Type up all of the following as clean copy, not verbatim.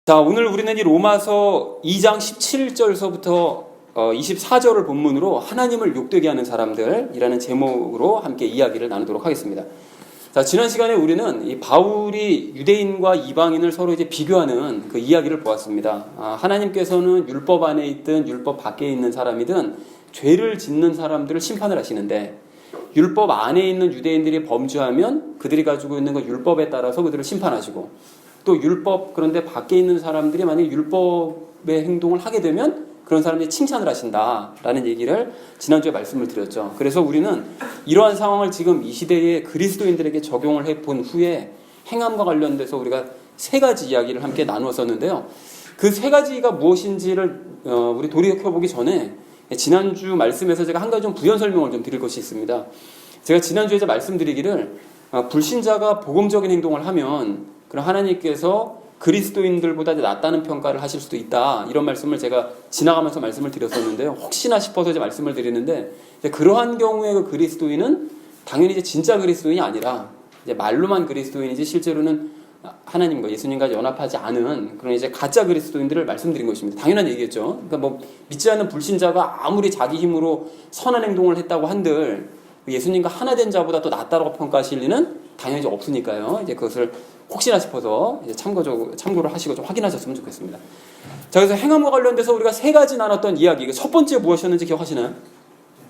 자, 오늘 우리는 이 로마서 2장 17절서부터 24절을 본문으로 하나님을 욕되게 하는 사람들이라는 제목으로 함께 이야기를 나누도록 하겠습니다. 자, 지난 시간에 우리는 이 바울이 유대인과 이방인을 서로 이제 비교하는 그 이야기를 보았습니다. 하나님께서는 율법 안에 있든 율법 밖에 있는 사람이든 죄를 짓는 사람들을 심판을 하시는데, 율법 안에 있는 유대인들이 범죄하면 그들이 가지고 있는 그 율법에 따라서 그들을 심판하시고, 또 율법 그런데 밖에 있는 사람들이 만약에 율법의 행동을 하게 되면 그런 사람들이 칭찬을 하신다라는 얘기를 지난주에 말씀을 드렸죠. 그래서 우리는 이러한 상황을 지금 이 시대의 그리스도인들에게 적용을 해본 후에 행함과 관련돼서 우리가 세 가지 이야기를 함께 나누었었는데요. 그 세 가지가 무엇인지를 우리 돌이켜보기 전에 지난주 말씀에서 제가 한 가지 좀 부연 설명을 좀 드릴 것이 있습니다. 제가 지난주에 이제 말씀드리기를 불신자가 복음적인 행동을 하면 그럼 하나님께서 그리스도인들보다 낫다는 평가를 하실 수도 있다, 이런 말씀을 제가 지나가면서 말씀을 드렸었는데요. 혹시나 싶어서 이제 말씀을 드리는데, 그러한 경우에 그 그리스도인은 당연히 이제 진짜 그리스도인이 아니라 이제 말로만 그리스도인이지 실제로는 하나님과 예수님과 연합하지 않은 그런 이제 가짜 그리스도인들을 말씀드린 것입니다. 당연한 얘기겠죠. 그러니까 뭐 믿지 않는 불신자가 아무리 자기 힘으로 선한 행동을 했다고 한들 예수님과 하나 된 자보다 더 낫다고 평가하실 리는 당연히 없으니까요. 이제 그것을 혹시나 싶어서 이제 참고를 하시고 좀 확인하셨으면 좋겠습니다. 자, 그래서 행함과 관련돼서 우리가 세 가지 나눴던 이야기, 첫 번째 무엇이었는지 기억하시나요?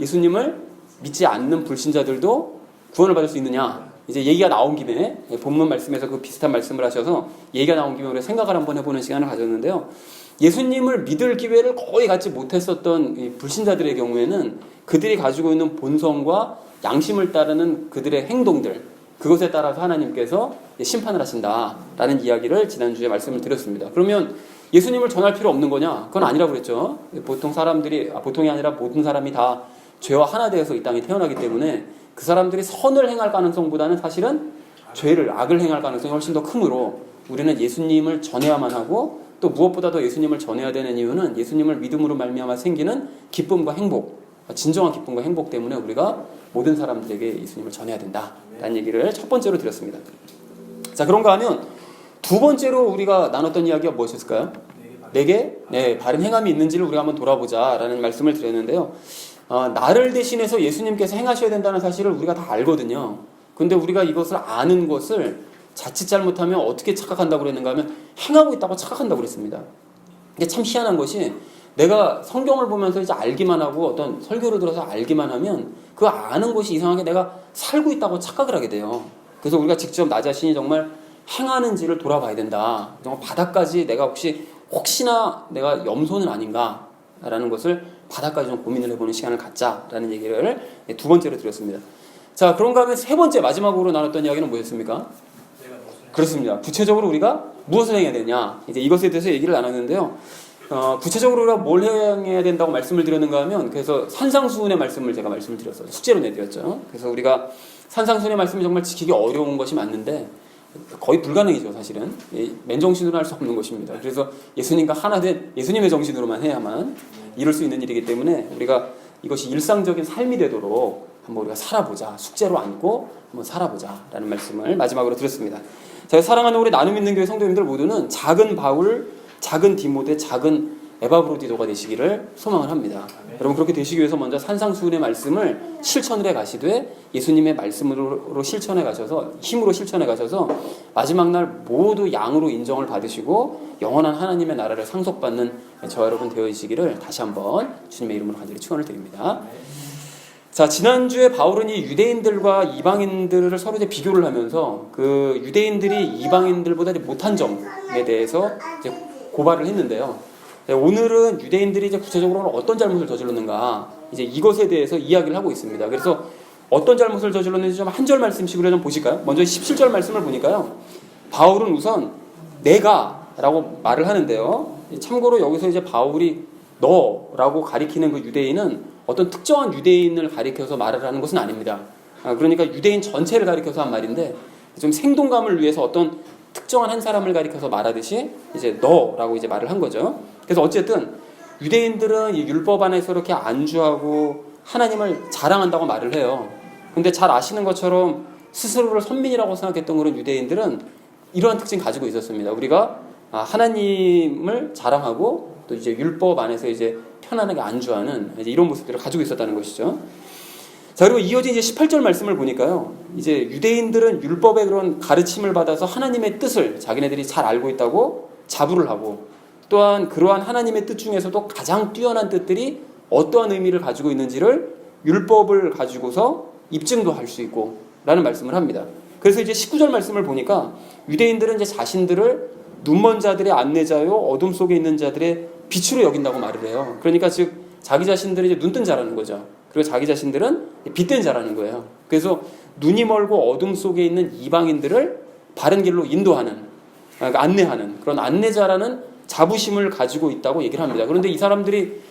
예수님을 믿지 않는 불신자들도 구원을 받을 수 있느냐? 이제 얘기가 나온 김에 본문 말씀에서 그 비슷한 말씀을 하셔서 얘기가 나온 김에 우리가 생각을 한번 해보는 시간을 가졌는데요. 예수님을 믿을 기회를 거의 갖지 못했었던 이 불신자들의 경우에는 그들이 가지고 있는 본성과 양심을 따르는 그들의 행동들, 그것에 따라서 하나님께서 심판을 하신다라는 이야기를 지난주에 말씀을 드렸습니다. 그러면 예수님을 전할 필요 없는 거냐? 그건 아니라고 그랬죠. 보통이 아니라 모든 사람이 다 죄와 하나 되어서 이 땅에 태어나기 때문에 그 사람들이 선을 행할 가능성보다는 사실은 악을 행할 가능성이 훨씬 더 크므로 우리는 예수님을 전해야만 하고, 또 무엇보다도 예수님을 전해야 되는 이유는 예수님을 믿음으로 말미암아 생기는 기쁨과 행복, 진정한 기쁨과 행복 때문에 우리가 모든 사람들에게 예수님을 전해야 된다라는 얘기를 첫 번째로 드렸습니다. 자, 그런가 하면 두 번째로 우리가 나눴던 이야기가 무엇이었을까요? 내게 바른 행함이 있는지를 우리가 한번 돌아보자라는 말씀을 드렸는데요. 나를 대신해서 예수님께서 행하셔야 된다는 사실을 우리가 다 알거든요. 근데 우리가 이것을 아는 것을 자칫 잘못하면 어떻게 착각한다고 그랬는가 하면 행하고 있다고 착각한다고 그랬습니다. 이게 참 희한한 것이, 내가 성경을 보면서 이제 알기만 하고 어떤 설교를 들어서 알기만 하면 그 아는 것이 이상하게 내가 살고 있다고 착각을 하게 돼요. 그래서 우리가 직접 나 자신이 정말 행하는지를 돌아봐야 된다. 정말 바닥까지 내가 혹시나 내가 염소는 아닌가라는 것을 바닥까지 좀 고민을 해보는 시간을 갖자라는 얘기를 두 번째로 드렸습니다. 자, 그런가 하면 세 번째 마지막으로 나눴던 이야기는 뭐였습니까? 그렇습니다. 구체적으로 우리가 무엇을 행해야 되냐, 이제 이것에 대해서 얘기를 나눴는데요. 구체적으로 우리가 뭘 행해야 된다고 말씀을 드렸는가 하면, 그래서 산상수훈의 말씀을 제가 말씀을 드렸어요. 숙제로 내드렸죠. 그래서 우리가 산상수훈의 말씀이 정말 지키기 어려운 것이 맞는데 거의 불가능이죠, 사실은. 맨정신으로 할 수 없는 것입니다. 그래서 예수님과 하나 된 예수님의 정신으로만 해야만 이룰 수 있는 일이기 때문에 우리가 이것이 일상적인 삶이 되도록 한번 우리가 살아보자, 숙제로 안고 한번 살아보자라는 말씀을 마지막으로 드렸습니다. 제가 사랑하는 우리 나눔 있는 교회 성도님들 모두는 작은 바울, 작은 디모데, 작은 에바브로디도가 되시기를 소망을 합니다. 여러분, 그렇게 되시기 위해서 먼저 산상수훈의 말씀을 실천을 해 가시되 예수님의 말씀으로 실천해 가셔서, 힘으로 실천해 가셔서 마지막 날 모두 양으로 인정을 받으시고 영원한 하나님의 나라를 상속받는 저와 여러분 되어지시기를 다시 한번 주님의 이름으로 간절히 축원을 드립니다. 자, 지난주에 바울은 이 유대인들과 이방인들을 서로 이제 비교를 하면서 그 유대인들이 이방인들보다 못한 점에 대해서 이제 고발을 했는데요. 오늘은 유대인들이 이제 구체적으로 어떤 잘못을 저질렀는가, 이제 이것에 대해서 이야기를 하고 있습니다. 그래서 어떤 잘못을 저질렀는지 좀 한 절 말씀씩으로 좀 보실까요? 먼저 17절 말씀을 보니까요. 바울은 우선 내가 라고 말을 하는데요. 참고로 여기서 이제 바울이 너라고 가리키는 그 유대인은 어떤 특정한 유대인을 가리켜서 말을 하는 것은 아닙니다. 그러니까 유대인 전체를 가리켜서 한 말인데, 좀 생동감을 위해서 어떤 특정한 한 사람을 가리켜서 말하듯이 이제 너라고 이제 말을 한 거죠. 그래서 어쨌든 유대인들은 이 율법 안에서 이렇게 안주하고 하나님을 자랑한다고 말을 해요. 근데 잘 아시는 것처럼 스스로를 선민이라고 생각했던 그런 유대인들은 이러한 특징 가지고 있었습니다. 우리가 하나님을 자랑하고 또 이제 율법 안에서 이제 편안하게 안주하는 이제 이런 모습들을 가지고 있었다는 것이죠. 자, 그리고 이어진 이제 18절 말씀을 보니까요. 이제 유대인들은 율법의 그런 가르침을 받아서 하나님의 뜻을 자기네들이 잘 알고 있다고 자부를 하고, 또한 그러한 하나님의 뜻 중에서도 가장 뛰어난 뜻들이 어떠한 의미를 가지고 있는지를 율법을 가지고서 입증도 할 수 있고 라는 말씀을 합니다. 그래서 이제 19절 말씀을 보니까 유대인들은 이제 자신들을 눈먼 자들의 안내자요 어둠 속에 있는 자들의 빛으로 여긴다고 말을 해요. 그러니까 즉 자기 자신들이 이제 눈뜬 자라는 거죠. 그리고 자기 자신들은 빛된 자라는 거예요. 그래서 눈이 멀고 어둠 속에 있는 이방인들을 바른 길로 인도하는, 그러니까 안내하는 그런 안내자라는 자부심을 가지고 있다고 얘기를 합니다. 그런데 이 사람들이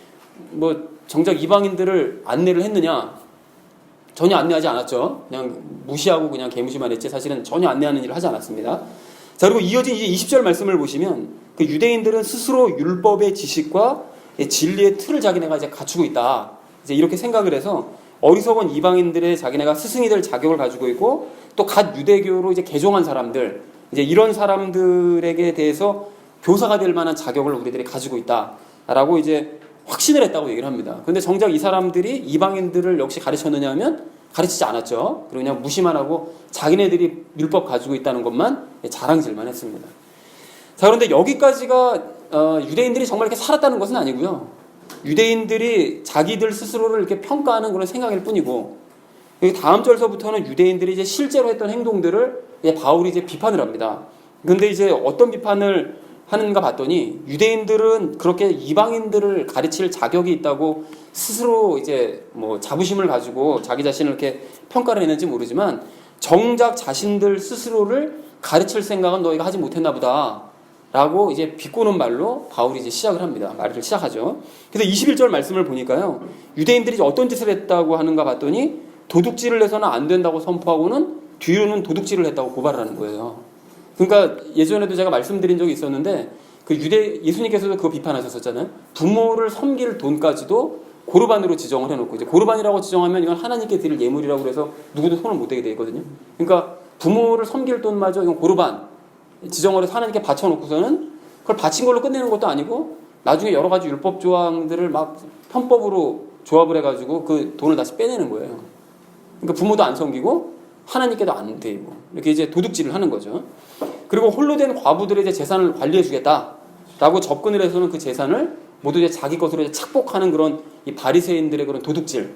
뭐 정작 이방인들을 안내를 했느냐? 전혀 안내하지 않았죠. 그냥 무시하고 그냥 개무시만 했지 사실은 전혀 안내하는 일을 하지 않았습니다. 자, 그리고 이어진 이제 20절 말씀을 보시면 그 유대인들은 스스로 율법의 지식과 진리의 틀을 자기네가 이제 갖추고 있다. 이제 이렇게 생각을 해서 어리석은 이방인들의 자기네가 스승이 될 자격을 가지고 있고, 또 갓 유대교로 이제 개종한 사람들, 이제 이런 사람들에게 대해서 교사가 될 만한 자격을 우리들이 가지고 있다라고 이제 확신을 했다고 얘기를 합니다. 근데 정작 이 사람들이 이방인들을 역시 가르쳤느냐 하면 가르치지 않았죠. 그리고 그냥 무시만 하고 자기네들이 율법 가지고 있다는 것만 자랑질만 했습니다. 자, 그런데 여기까지가 유대인들이 정말 이렇게 살았다는 것은 아니고요. 유대인들이 자기들 스스로를 이렇게 평가하는 그런 생각일 뿐이고, 다음 절서부터는 유대인들이 이제 실제로 했던 행동들을 바울이 이제 비판을 합니다. 근데 이제 어떤 비판을 하는가 봤더니 유대인들은 그렇게 이방인들을 가르칠 자격이 있다고 스스로 이제 뭐 자부심을 가지고 자기 자신을 이렇게 평가를 했는지 모르지만 정작 자신들 스스로를 가르칠 생각은 너희가 하지 못했나 보다 라고 이제 비꼬는 말로 바울이 이제 시작을 합니다. 말을 시작하죠. 그래서 21절 말씀을 보니까요. 유대인들이 이제 어떤 짓을 했다고 하는가 봤더니 도둑질을 해서는 안 된다고 선포하고는 뒤로는 도둑질을 했다고 고발을 하는 거예요. 그러니까 예전에도 제가 말씀드린 적이 있었는데 그 예수님께서도 그거 비판하셨었잖아요. 부모를 섬길 돈까지도 고르반으로 지정을 해놓고, 이제 고르반이라고 지정하면 이건 하나님께 드릴 예물이라고 그래서 누구도 손을 못 대게 돼 있거든요. 그러니까 부모를 섬길 돈마저 이건 고르반 지정을 해서 하나님께 바쳐놓고서는 그걸 바친 걸로 끝내는 것도 아니고 나중에 여러 가지 율법 조항들을 막 편법으로 조합을 해가지고 그 돈을 다시 빼내는 거예요. 그러니까 부모도 안 섬기고 하나님께도 안 드리고 이렇게 이제 도둑질을 하는 거죠. 그리고 홀로 된 과부들의 이제 재산을 관리해 주겠다라고 접근을 해서는 그 재산을 모두 이제 자기 것으로 이제 착복하는 그런 이 바리새인들의 그런 도둑질,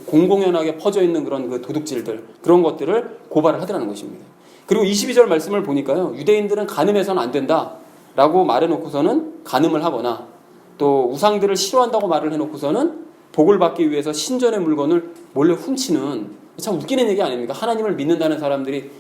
공공연하게 퍼져 있는 그런 그 도둑질들, 그런 것들을 고발을 하더라는 것입니다. 그리고 22절 말씀을 보니까요, 유대인들은 간음해서는 안 된다라고 말해놓고서는 간음을 하거나 또 우상들을 싫어한다고 말을 해놓고서는 복을 받기 위해서 신전의 물건을 몰래 훔치는, 참 웃기는 얘기 아닙니까? 하나님을 믿는다는 사람들이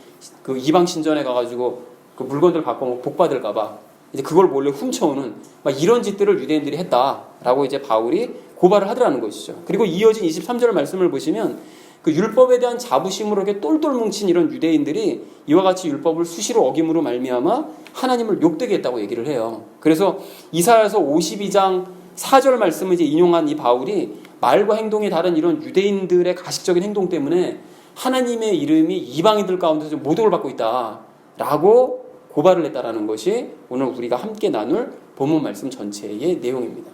그 이방 신전에 가가지고 그 물건들 갖고 복 받을까봐 이제 그걸 몰래 훔쳐오는 막 이런 짓들을 유대인들이 했다라고 이제 바울이 고발을 하더라는 것이죠. 그리고 이어진 23절 말씀을 보시면 그 율법에 대한 자부심으로 이렇게 똘똘 뭉친 이런 유대인들이 이와 같이 율법을 수시로 어김으로 말미암아 하나님을 욕되게 했다고 얘기를 해요. 그래서 이사야서 52장 4절 말씀을 이제 인용한 이 바울이 말과 행동이 다른 이런 유대인들의 가식적인 행동 때문에 하나님의 이름이 이방인들 가운데서 모독을 받고 있다라고 고발을 했다라는 것이 오늘 우리가 함께 나눌 본문 말씀 전체의 내용입니다.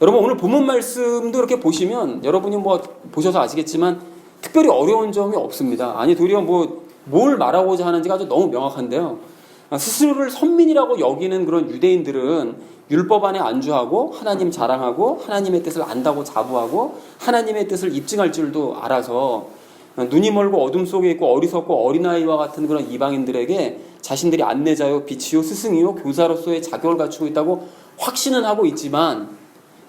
여러분, 오늘 본문 말씀도 이렇게 보시면 여러분이 뭐 보셔서 아시겠지만 특별히 어려운 점이 없습니다. 아니, 도리어 뭘 말하고자 하는지가 아주 너무 명확한데요. 스스로를 선민이라고 여기는 그런 유대인들은 율법 안에 안주하고 하나님 자랑하고 하나님의 뜻을 안다고 자부하고 하나님의 뜻을 입증할 줄도 알아서 눈이 멀고 어둠 속에 있고 어리석고 어린아이와 같은 그런 이방인들에게 자신들이 안내자요 빛이요 스승이요 교사로서의 자격을 갖추고 있다고 확신은 하고 있지만,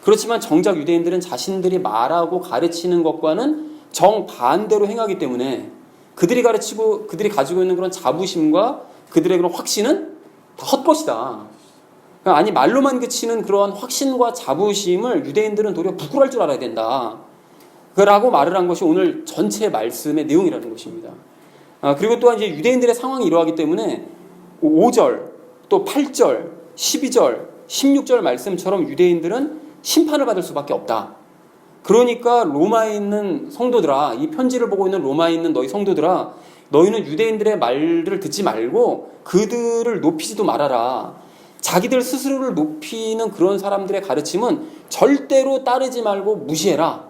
그렇지만 정작 유대인들은 자신들이 말하고 가르치는 것과는 정반대로 행하기 때문에 그들이 가지고 있는 그런 자부심과 그들의 그런 확신은 다 헛것이다. 아니, 말로만 그치는 그러한 확신과 자부심을 유대인들은 도리어 부끄러울 줄 알아야 된다 라고 말을 한 것이 오늘 전체 말씀의 내용이라는 것입니다. 그리고 또한 이제 유대인들의 상황이 이러하기 때문에 5절, 또 8절, 12절, 16절 말씀처럼 유대인들은 심판을 받을 수밖에 없다. 그러니까 로마에 있는 성도들아, 이 편지를 보고 있는 로마에 있는 너희 성도들아, 너희는 유대인들의 말을 듣지 말고 그들을 높이지도 말아라. 자기들 스스로를 높이는 그런 사람들의 가르침은 절대로 따르지 말고 무시해라.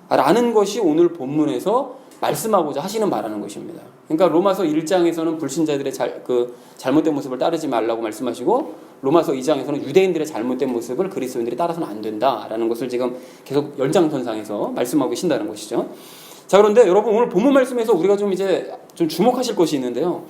라는 것이 오늘 본문에서 말씀하고자 하시는 바라는 것입니다. 그러니까 로마서 1장에서는 불신자들의 잘못된 모습을 따르지 말라고 말씀하시고 로마서 2장에서는 유대인들의 잘못된 모습을 그리스도인들이 따라서는 안 된다라는 것을 지금 계속 연장선상에서 말씀하고 계신다는 것이죠. 자, 그런데 여러분 오늘 본문 말씀에서 우리가 좀 주목하실 것이 있는데요.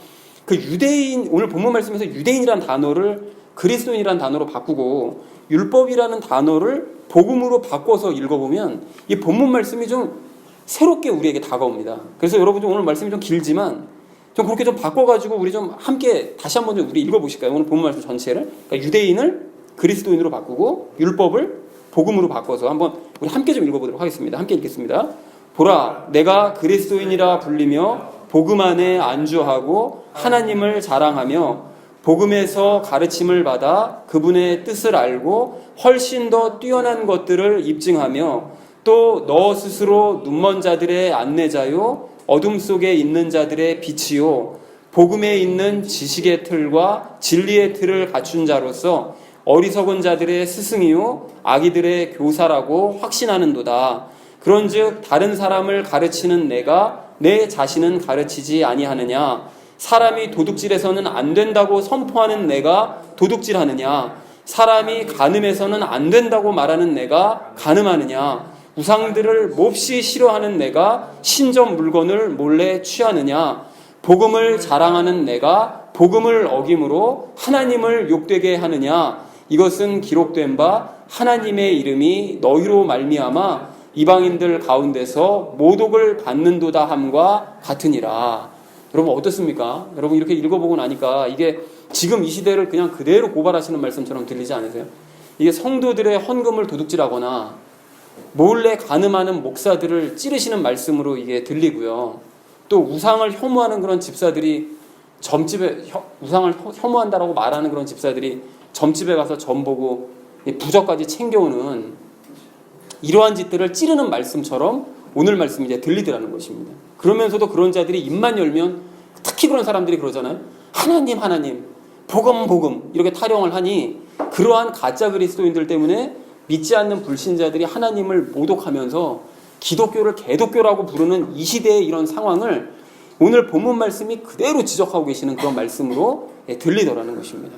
그 유대인, 오늘 본문 말씀에서 유대인이라는 단어를 그리스도인이라는 단어로 바꾸고 율법이라는 단어를 복음으로 바꿔서 읽어보면 이 본문 말씀이 좀 새롭게 우리에게 다가옵니다. 그래서 여러분 오늘 말씀이 좀 길지만 좀 그렇게 좀 바꿔가지고 우리 좀 함께 다시 한번 좀 우리 읽어보실까요? 오늘 본문 말씀 전체를. 그러니까 유대인을 그리스도인으로 바꾸고 율법을 복음으로 바꿔서 한번 우리 함께 좀 읽어보도록 하겠습니다. 함께 읽겠습니다. 보라, 내가 그리스도인이라 불리며 복음 안에 안주하고 하나님을 자랑하며 복음에서 가르침을 받아 그분의 뜻을 알고 훨씬 더 뛰어난 것들을 입증하며 또 너 스스로 눈먼 자들의 안내자요 어둠 속에 있는 자들의 빛이요 복음에 있는 지식의 틀과 진리의 틀을 갖춘 자로서 어리석은 자들의 스승이요 악이들의 교사라고 확신하는도다. 그런즉 다른 사람을 가르치는 내가 내 자신은 가르치지 아니하느냐? 사람이 도둑질해서는 안 된다고 선포하는 내가 도둑질하느냐? 사람이 간음해서는 안 된다고 말하는 내가 간음하느냐? 우상들을 몹시 싫어하는 내가 신전 물건을 몰래 취하느냐? 복음을 자랑하는 내가 복음을 어김으로 하나님을 욕되게 하느냐? 이것은 기록된 바 하나님의 이름이 너희로 말미암아 이방인들 가운데서 모독을 받는도다 함과 같으니라. 여러분 어떻습니까? 여러분 이렇게 읽어보고 나니까 이게 지금 이 시대를 그냥 그대로 고발하시는 말씀처럼 들리지 않으세요? 이게 성도들의 헌금을 도둑질하거나 몰래 간음하는 목사들을 찌르시는 말씀으로 이게 들리고요. 또 우상을 혐오하는 그런 집사들이 점집에 우상을 혐오한다라고 말하는 그런 집사들이 점집에 가서 점 보고 부적까지 챙겨오는 이러한 짓들을 찌르는 말씀처럼 오늘 말씀이 이제 들리더라는 것입니다. 그러면서도 그런 자들이 입만 열면 특히 그런 사람들이 그러잖아요. 하나님 하나님 복음 이렇게 타령을 하니 그러한 가짜 그리스도인들 때문에 믿지 않는 불신자들이 하나님을 모독하면서 기독교를 개독교라고 부르는 이 시대의 이런 상황을 오늘 본문 말씀이 그대로 지적하고 계시는 그런 말씀으로 들리더라는 것입니다.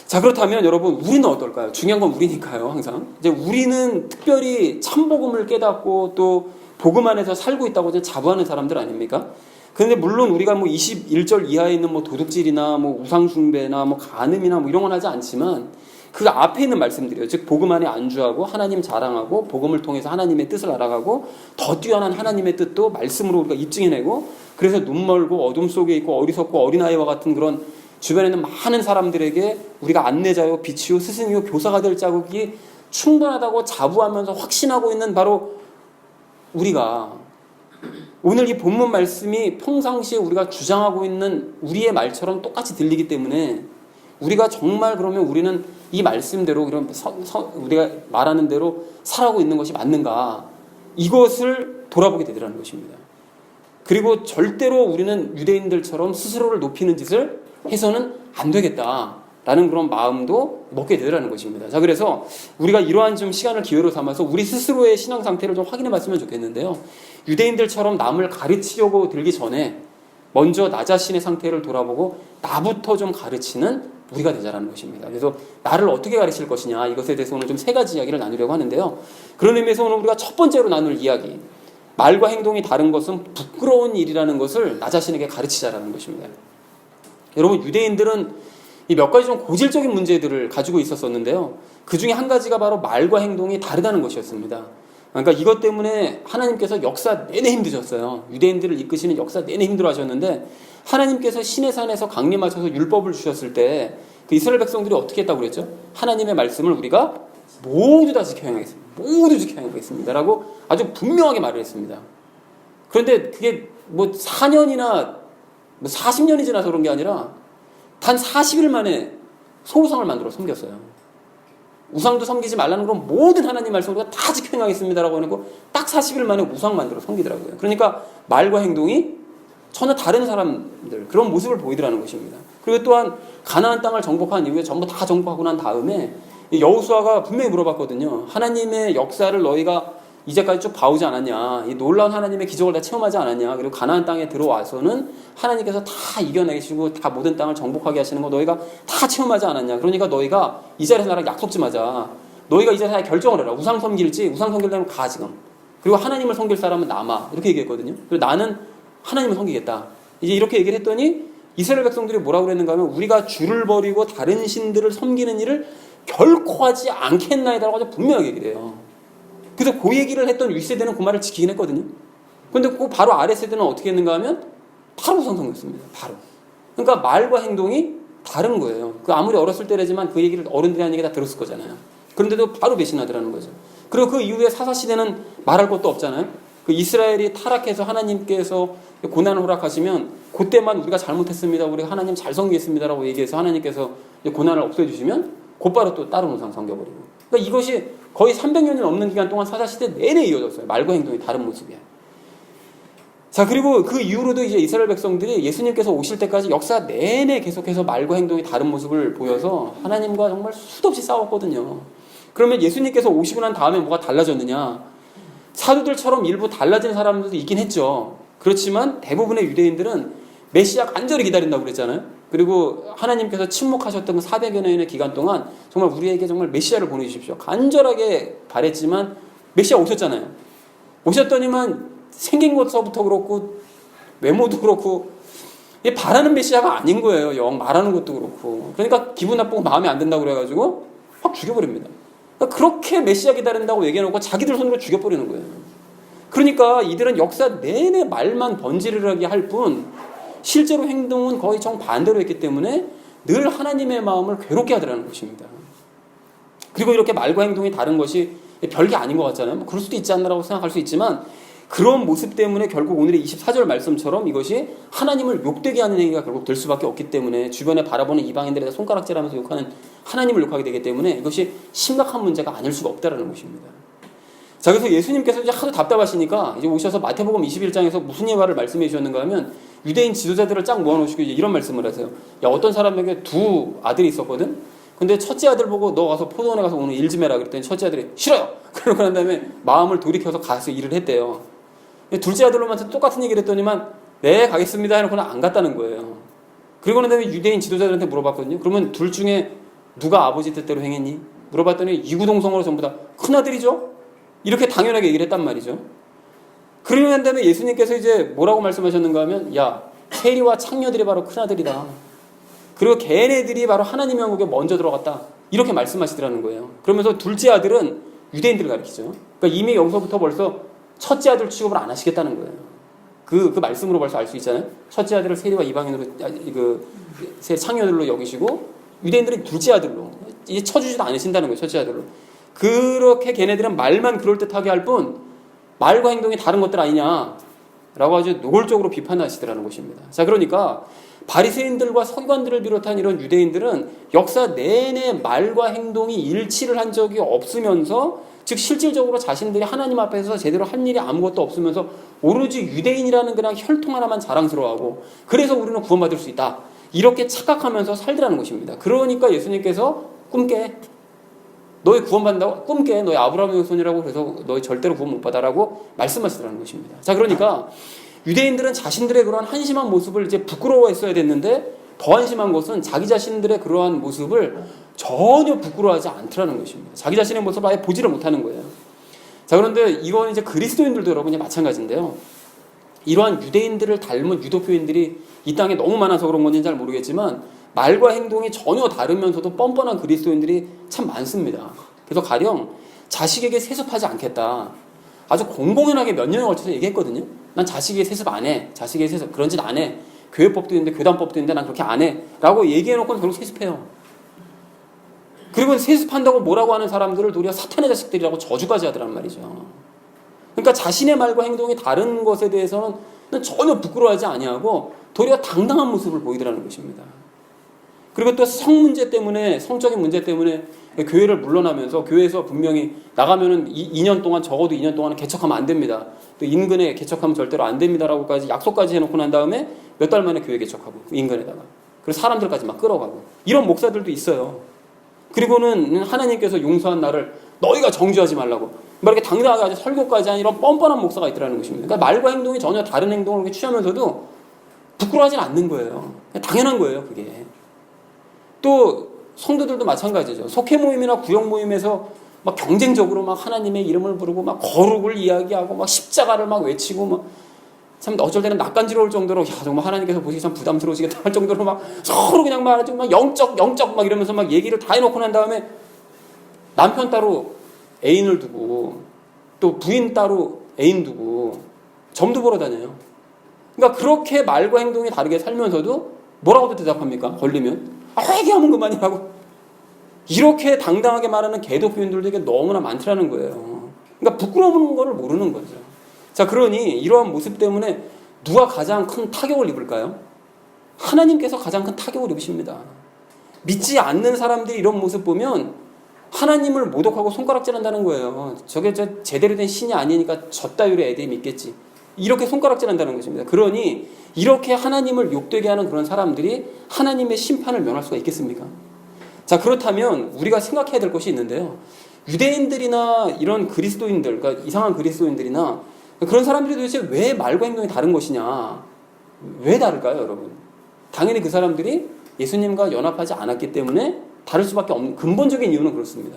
자, 그렇다면 여러분 우리는 어떨까요? 중요한 건 우리니까요. 항상 이제 우리는 특별히 참복음을 깨닫고 또 복음 안에서 살고 있다고 자부하는 사람들 아닙니까? 그런데 물론 우리가 뭐 21절 이하에 있는 뭐 도둑질이나 뭐 우상숭배나 뭐 간음이나 뭐 이런 건 하지 않지만 그 앞에 있는 말씀들이요. 즉 복음 안에 안주하고 하나님 자랑하고 복음을 통해서 하나님의 뜻을 알아가고 더 뛰어난 하나님의 뜻도 말씀으로 우리가 입증해내고 그래서 눈멀고 어둠 속에 있고 어리석고 어린아이와 같은 그런 주변에 있는 많은 사람들에게 우리가 안내자요 빛이요 스승이요 교사가 될 자격이 충분하다고 자부하면서 확신하고 있는 바로 우리가 오늘 이 본문 말씀이 평상시에 우리가 주장하고 있는 우리의 말처럼 똑같이 들리기 때문에 우리가 정말 그러면 우리는 이 말씀대로 우리가 말하는 대로 살아가고 있는 것이 맞는가 이것을 돌아보게 되더라는 것입니다. 그리고 절대로 우리는 유대인들처럼 스스로를 높이는 짓을 해서는 안 되겠다라는 그런 마음도 먹게 되더라는 것입니다. 자, 그래서 우리가 이러한 좀 시간을 기회로 삼아서 우리 스스로의 신앙 상태를 좀 확인해 봤으면 좋겠는데요. 유대인들처럼 남을 가르치려고 들기 전에 먼저 나 자신의 상태를 돌아보고 나부터 좀 가르치는 우리가 되자라는 것입니다. 그래서 나를 어떻게 가르칠 것이냐 이것에 대해서 오늘 좀 세 가지 이야기를 나누려고 하는데요. 그런 의미에서 오늘 우리가 첫 번째로 나눌 이야기, 말과 행동이 다른 것은 부끄러운 일이라는 것을 나 자신에게 가르치자라는 것입니다. 여러분 유대인들은 이 몇 가지 좀 고질적인 문제들을 가지고 있었었는데요. 그 중에 한 가지가 바로 말과 행동이 다르다는 것이었습니다. 그러니까 이것 때문에 하나님께서 역사 내내 힘드셨어요. 유대인들을 이끄시는 역사 내내 힘들어하셨는데 하나님께서 시내산에서 강림하셔서 율법을 주셨을 때 그 이스라엘 백성들이 어떻게 했다고 그랬죠? 하나님의 말씀을 우리가 모두 다 지켜야 하겠습니다. 모두 지켜야 하겠습니다. 라고 아주 분명하게 말을 했습니다. 그런데 그게 뭐 4년이나 뭐 40년이 지나서 그런 게 아니라 단 40일 만에 소우상을 만들어 섬겼어요. 우상도 섬기지 말라는 그런 모든 하나님 말씀을 우리가 다 지켜야 하겠습니다라고 하고 딱 40일 만에 우상 만들어 섬기더라고요. 그러니까 말과 행동이 전혀 다른 사람들, 그런 모습을 보이더라는 것입니다. 그리고 또한 가나안 땅을 정복한 이후에 전부 다 정복하고 난 다음에 여호수아가 분명히 물어봤거든요. 하나님의 역사를 너희가 이제까지 쭉 봐오지 않았냐? 이 놀라운 하나님의 기적을 다 체험하지 않았냐? 그리고 가나안 땅에 들어와서는 하나님께서 다 이겨내시고 다 모든 땅을 정복하게 하시는 거 너희가 다 체험하지 않았냐? 그러니까 너희가 이 자리에서 나랑 약속 좀 하자. 너희가 이제 다 결정을 해라. 우상 섬길지, 우상 섬기려면 가 지금. 그리고 하나님을 섬길 사람은 남아. 이렇게 얘기했거든요. 그리고 나는 하나님을 섬기겠다. 이제 이렇게 얘기를 했더니 이스라엘 백성들이 뭐라고 그랬는가 하면 우리가 주를 버리고 다른 신들을 섬기는 일을 결코 하지 않겠나이다라고 아주 분명하게 얘기를 해요. 그래서 그 얘기를 했던 윗세대는 그 말을 지키긴 했거든요. 그런데 그 바로 아랫세대는 어떻게 했는가 하면 바로 우상 섬겼습니다. 바로. 그러니까 말과 행동이 다른 거예요. 그 아무리 어렸을 때라지만 그 얘기를 어른들이 하는 얘기 다 들었을 거잖아요. 그런데도 바로 배신하더라는 거죠. 그리고 그 이후에 사사시대는 말할 것도 없잖아요. 그 이스라엘이 타락해서 하나님께서 고난을 허락하시면 그때만 우리가 잘못했습니다. 우리가 하나님 잘 섬기겠습니다라고 얘기해서 하나님께서 고난을 없애주시면 곧바로 또 다른 우상 섬겨버리고. 그러니까 이것이 거의 300년이 넘는 기간 동안 사사시대 내내 이어졌어요. 말과 행동이 다른 모습이에요. 자, 그리고 그 이후로도 이제 이스라엘 백성들이 예수님께서 오실 때까지 역사 내내 계속해서 말과 행동이 다른 모습을 보여서 하나님과 정말 수도 없이 싸웠거든요. 그러면 예수님께서 오시고 난 다음에 뭐가 달라졌느냐? 사도들처럼 일부 달라진 사람들도 있긴 했죠. 그렇지만 대부분의 유대인들은 메시아 간절히 기다린다고 그랬잖아요. 그리고 하나님께서 침묵하셨던 그 400여 년의 기간 동안 정말 우리에게 정말 메시아를 보내주십시오. 간절하게 바랬지만 메시아 오셨잖아요. 오셨더니만 생긴 것서부터 그렇고 외모도 그렇고 바라는 메시아가 아닌 거예요. 영 말하는 것도 그렇고. 그러니까 기분 나쁘고 마음에 안 든다고 그래가지고 확 죽여버립니다. 그러니까 그렇게 메시아 기다린다고 얘기해놓고 자기들 손으로 죽여버리는 거예요. 그러니까 이들은 역사 내내 말만 번지르르하게 할 뿐 실제로 행동은 거의 정반대로 했기 때문에 늘 하나님의 마음을 괴롭게 하더라는 것입니다. 그리고 이렇게 말과 행동이 다른 것이 별게 아닌 것 같잖아요. 뭐 그럴 수도 있지 않나라고 생각할 수 있지만 그런 모습 때문에 결국 오늘의 24절 말씀처럼 이것이 하나님을 욕되게 하는 행위가 결국 될 수밖에 없기 때문에 주변에 바라보는 이방인들에 대해 손가락질하면서 욕하는 하나님을 욕하게 되기 때문에 이것이 심각한 문제가 아닐 수가 없다는 것입니다. 자, 그래서 예수님께서 이제 하도 답답하시니까 이제 오셔서 마태복음 21장에서 무슨 예화를 말씀해 주셨는가 하면 유대인 지도자들을 쫙 모아놓으시고 이제 이런 말씀을 하세요. 야, 어떤 사람에게 두 아들이 있었거든? 근데 첫째 아들 보고 너 가서 포도원에 가서 오늘 일 좀 해라 그랬더니 첫째 아들이 싫어요! 그러고 난 다음에 마음을 돌이켜서 가서 일을 했대요. 둘째 아들로만 똑같은 얘기를 했더니만 네 가겠습니다 해놓고는 안 갔다는 거예요. 그리고 난 다음에 유대인 지도자들한테 물어봤거든요. 그러면 둘 중에 누가 아버지 뜻대로 행했니? 물어봤더니 이구동성으로 전부 다 큰아들이죠? 이렇게 당연하게 얘기를 했단 말이죠. 그러고 난 다음에 예수님께서 이제 뭐라고 말씀하셨는가 하면 야, 세리와 창녀들이 바로 큰아들이다. 그리고 걔네들이 바로 하나님의 왕국에 먼저 들어갔다. 이렇게 말씀하시더라는 거예요. 그러면서 둘째 아들은 유대인들을 가리키죠. 그러니까 이미 여기서부터 벌써 첫째 아들 취급을 안 하시겠다는 거예요. 그 말씀으로 벌써 알 수 있잖아요. 첫째 아들을 세리와 이방인으로 창녀들로 여기시고 유대인들은 둘째 아들로 이제 쳐주지도 않으신다는 거예요. 첫째 아들로. 그렇게 걔네들은 말만 그럴듯하게 할 뿐 말과 행동이 다른 것들 아니냐라고 아주 노골적으로 비판하시더라는 것입니다. 자, 그러니까 바리새인들과 서기관들을 비롯한 이런 유대인들은 역사 내내 말과 행동이 일치를 한 적이 없으면서 즉 실질적으로 자신들이 하나님 앞에서 제대로 한 일이 아무것도 없으면서 오로지 유대인이라는 그냥 혈통 하나만 자랑스러워하고 그래서 우리는 구원받을 수 있다. 이렇게 착각하면서 살더라는 것입니다. 그러니까 예수님께서 꿈깨. 너희 구원받는다고? 꿈깨. 너희 아브라함의 손이라고 그래서 너희 절대로 구원 못 받아라고 말씀하시더라는 것입니다. 자, 그러니까 유대인들은 자신들의 그러한 한심한 모습을 이제 부끄러워했어야 됐는데 더 한심한 것은 자기 자신들의 그러한 모습을 전혀 부끄러워하지 않더라는 것입니다. 자기 자신의 모습을 아예 보지를 못하는 거예요. 자, 그런데 이건 이제 그리스도인들도 여러분이 마찬가지인데요. 이러한 유대인들을 닮은 유도교인들이 이 땅에 너무 많아서 그런 건지는 잘 모르겠지만 말과 행동이 전혀 다르면서도 뻔뻔한 그리스도인들이 참 많습니다. 그래서 가령 자식에게 세습하지 않겠다. 아주 공공연하게 몇 년에 걸쳐서 얘기했거든요. 난 자식에게 세습 안 해. 자식에게 세습 그런 짓 안 해. 교회법도 있는데 교단법도 있는데 난 그렇게 안 해. 라고 얘기해놓고는 결국 세습해요. 그리고 세습한다고 뭐라고 하는 사람들을 도리어 사탄의 자식들이라고 저주까지 하더란 말이죠. 그러니까 자신의 말과 행동이 다른 것에 대해서는 전혀 부끄러워하지 아니하고 도리어 당당한 모습을 보이더라는 것입니다. 그리고 또 성 문제 때문에, 성적인 문제 때문에 교회를 물러나면서 교회에서 분명히 나가면은 2년 동안, 적어도 2년 동안은 개척하면 안 됩니다. 또 인근에 개척하면 절대로 안 됩니다라고까지 약속까지 해놓고 난 다음에 몇 달 만에 교회 개척하고 인근에다가, 그리고 사람들까지 막 끌어가고, 이런 목사들도 있어요. 그리고는 하나님께서 용서한 나를 너희가 정죄하지 말라고 막 이렇게 당당하게 아주 설교까지 한 이런 뻔뻔한 목사가 있더라는 것입니다. 그러니까 말과 행동이 전혀 다른 행동을 이렇게 취하면서도 부끄러워하진 않는 거예요. 당연한 거예요, 그게. 또 성도들도 마찬가지죠. 속회 모임이나 구역 모임에서 막 경쟁적으로 막 하나님의 이름을 부르고 막 거룩을 이야기하고 막 십자가를 막 외치고 막 참 어쩔 때는 낯간지러울 정도로, 야 정말 하나님께서 보시기 참 부담스러우시겠다 할 정도로 막 서로 그냥 막 영적 막 이러면서 막 얘기를 다 해놓고 난 다음에 남편 따로 애인을 두고 또 부인 따로 애인 두고 점도 보러 다녀요. 그러니까 그렇게 말과 행동이 다르게 살면서도 뭐라고도 대답합니까? 걸리면 회개하면 그만이라고. 이렇게 당당하게 말하는 개독교인들도 이게 너무나 많더라는 거예요. 그러니까 부끄러운 거를 모르는 거죠. 자, 그러니 이러한 모습 때문에 누가 가장 큰 타격을 입을까요? 하나님께서 가장 큰 타격을 입으십니다. 믿지 않는 사람들이 이런 모습 보면 하나님을 모독하고 손가락질한다는 거예요. 저게 제대로 된 신이 아니니까 저 따위로 애들이 믿겠지, 이렇게 손가락질한다는 것입니다. 그러니 이렇게 하나님을 욕되게 하는 그런 사람들이 하나님의 심판을 면할 수가 있겠습니까? 자, 그렇다면 우리가 생각해야 될 것이 있는데요. 유대인들이나 이런 그리스도인들, 그러니까 이상한 그리스도인들이나 그런 사람들이 도대체 왜 말과 행동이 다른 것이냐? 왜 다를까요, 여러분? 당연히 그 사람들이 예수님과 연합하지 않았기 때문에 다를 수밖에 없는 근본적인 이유는 그렇습니다.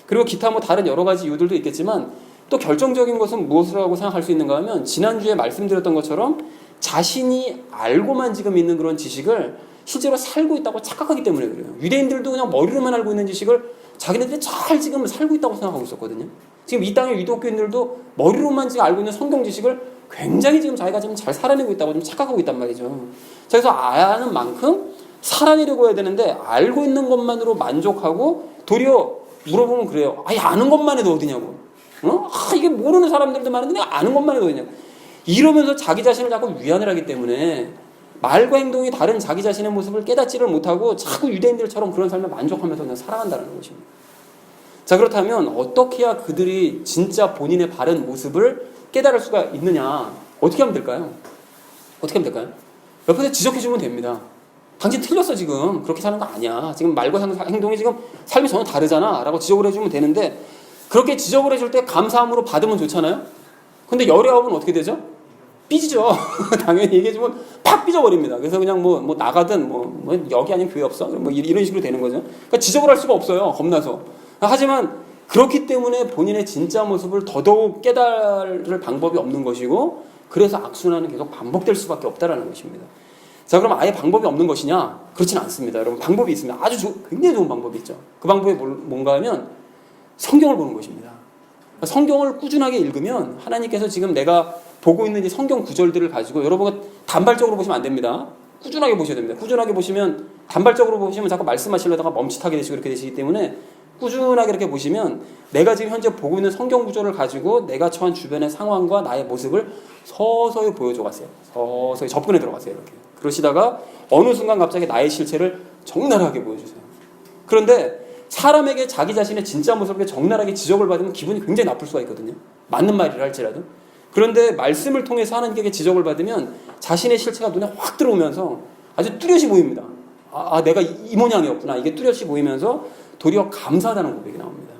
그리고 기타 뭐 다른 여러 가지 이유들도 있겠지만, 또 결정적인 것은 무엇이라고 생각할 수 있는가 하면, 지난주에 말씀드렸던 것처럼 자신이 알고만 지금 있는 그런 지식을 실제로 살고 있다고 착각하기 때문에 그래요. 유대인들도 그냥 머리로만 알고 있는 지식을 자기네들이 잘 지금 살고 있다고 생각하고 있었거든요. 지금 이 땅의 유독교인들도 머리로만 지금 알고 있는 성경 지식을 굉장히 지금 자기가 지금 잘 살아내고 있다고 좀 착각하고 있단 말이죠. 자, 그래서 아는 만큼 살아내려고 해야 되는데, 알고 있는 것만으로 만족하고 도리어 물어보면 그래요. 아니, 아는 것만 해도 어디냐고. 이게 모르는 사람들도 많은데 내가 아는 것만 해도 어디냐고. 이러면서 자기 자신을 자꾸 위안을 하기 때문에 말과 행동이 다른 자기 자신의 모습을 깨닫지를 못하고 자꾸 유대인들처럼 그런 삶에 만족하면서 그냥 살아간다는 것입니다. 자, 그렇다면 어떻게 해야 그들이 진짜 본인의 바른 모습을 깨달을 수가 있느냐? 어떻게 하면 될까요? 어떻게 하면 될까요? 옆에서 지적해주면 됩니다. 당신 틀렸어, 지금. 그렇게 사는 거 아니야. 지금 말과 행동이 지금 삶이 전혀 다르잖아. 라고 지적을 해주면 되는데, 그렇게 지적을 해줄 때 감사함으로 받으면 좋잖아요? 근데 열애업은 어떻게 되죠? 삐지죠. 당연히 얘기해주면 팍 삐져버립니다. 그래서 그냥 뭐 나가든 여기 아니면 교회 없어. 뭐 이런 식으로 되는 거죠. 그러니까 지적을 할 수가 없어요. 겁나서. 하지만 그렇기 때문에 본인의 진짜 모습을 더더욱 깨달을 방법이 없는 것이고, 그래서 악순환은 계속 반복될 수밖에 없다는 것입니다. 자, 그럼 아예 방법이 없는 것이냐? 그렇진 않습니다. 여러분, 방법이 있습니다. 굉장히 좋은 방법이 있죠. 그 방법이 뭔가 하면 성경을 보는 것입니다. 성경을 꾸준하게 읽으면 하나님께서 지금 내가 보고 있는 이 성경 구절들을 가지고, 여러분가 단발적으로 보시면 안 됩니다. 꾸준하게 보셔야 됩니다. 꾸준하게 보시면, 단발적으로 보시면 자꾸 말씀하시려다가 멈칫하게 되시고 이렇게 되시기 때문에 꾸준하게 이렇게 보시면 내가 지금 현재 보고 있는 성경 구절을 가지고 내가 처한 주변의 상황과 나의 모습을 서서히 보여줘 가세요. 서서히 접근해 들어가세요. 이렇게. 그러시다가 어느 순간 갑자기 나의 실체를 적나라하게 보여주세요. 그런데 사람에게 자기 자신의 진짜 모습을 적나라하게 지적을 받으면 기분이 굉장히 나쁠 수가 있거든요. 맞는 말이라 할지라도. 그런데 말씀을 통해서 하나님께 지적을 받으면 자신의 실체가 눈에 확 들어오면서 아주 뚜렷이 보입니다. 내가 이 모양이었구나. 이게 뚜렷이 보이면서 도리어 감사하다는 고백이 나옵니다.